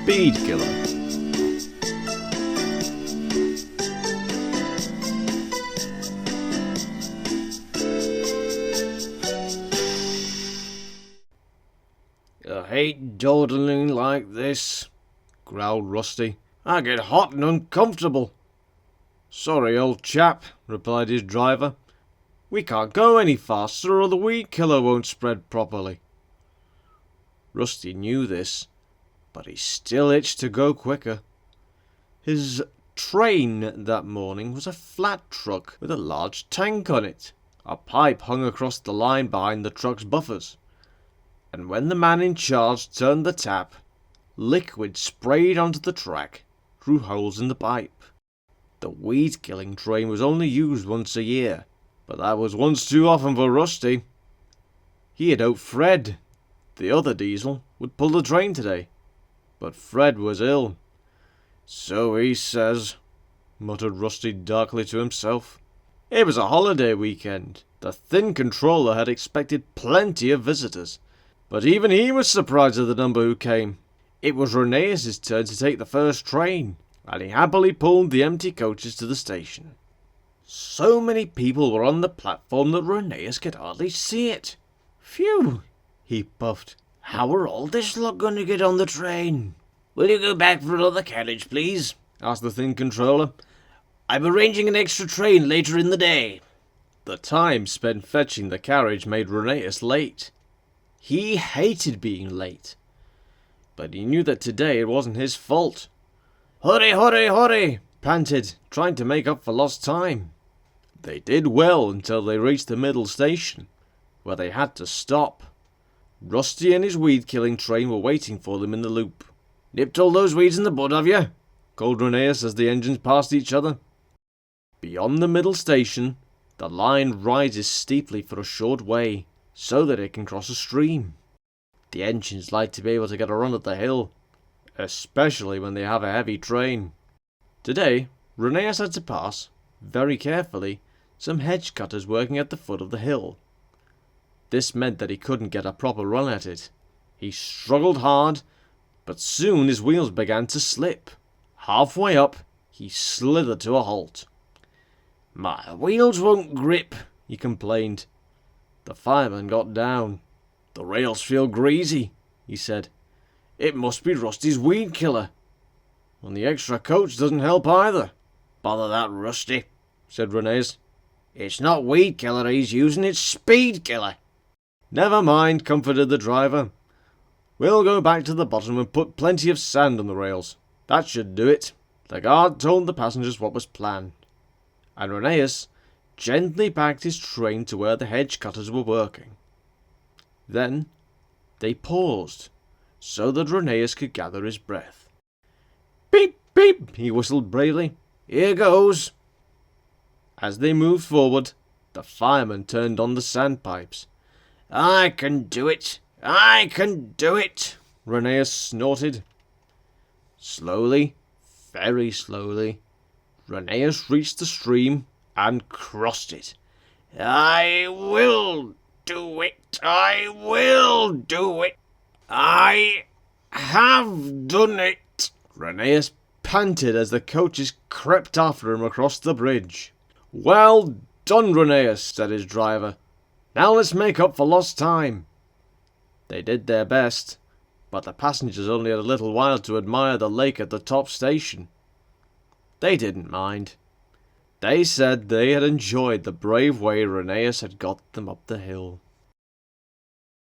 Speedkiller. I hate dawdling like this, growled Rusty. I get hot and uncomfortable. Sorry, old chap, replied his driver. We can't go any faster or the weed killer won't spread properly. Rusty knew this, but he still itched to go quicker. His train that morning was a flat truck with a large tank on it. A pipe hung across the line behind the truck's buffers, and when the man in charge turned the tap, liquid sprayed onto the track through holes in the pipe. The weed-killing train was only used once a year, but that was once too often for Rusty. He had hoped Fred, the other diesel, would pull the train today, but Fred was ill. So he says, muttered Rusty darkly to himself. It was a holiday weekend. The thin controller had expected plenty of visitors, but even he was surprised at the number who came. It was Rheneas' turn to take the first train, and he happily pulled the empty coaches to the station. So many people were on the platform that Rheneas could hardly see it. Phew, he puffed. How are all this lot going to get on the train? Will you go back for another carriage, please? Asked the thin controller. I'm arranging an extra train later in the day. The time spent fetching the carriage made Rheneas late. He hated being late, but he knew that today it wasn't his fault. Hurry, hurry, hurry, panted, trying to make up for lost time. They did well until they reached the middle station, where they had to stop. Rusty and his weed-killing train were waiting for them in the loop. Nipped all those weeds in the bud, have you? Called Rheneas as the engines passed each other. Beyond the middle station, the line rises steeply for a short way, so that it can cross a stream. The engines like to be able to get a run at the hill, especially when they have a heavy train. Today, Rheneas had to pass, very carefully, some hedge cutters working at the foot of the hill. This meant that he couldn't get a proper run at it. He struggled hard, but soon his wheels began to slip. Halfway up, he slithered to a halt. My wheels won't grip, he complained. The fireman got down. The rails feel greasy, he said. It must be Rusty's weed killer. And the extra coach doesn't help either. Bother that Rusty, said Rheneas. It's not weed killer he's using, it's speed killer. Never mind, comforted the driver. We'll go back to the bottom and put plenty of sand on the rails. That should do it. The guard told the passengers what was planned, and Rheneas gently backed his train to where the hedge cutters were working. Then they paused, so that Rheneas could gather his breath. Beep, beep, he whistled bravely. Here goes. As they moved forward, the fireman turned on the sandpipes. I can do it. I can do it, Rheneas snorted. Slowly, very slowly, Rheneas reached the stream and crossed it. I will do it. I will do it. I have done it. Rheneas panted as the coaches crept after him across the bridge. Well done, Rheneas, said his driver. Now let's make up for lost time. They did their best, but the passengers only had a little while to admire the lake at the top station. They didn't mind. They said they had enjoyed the brave way Rheneas had got them up the hill.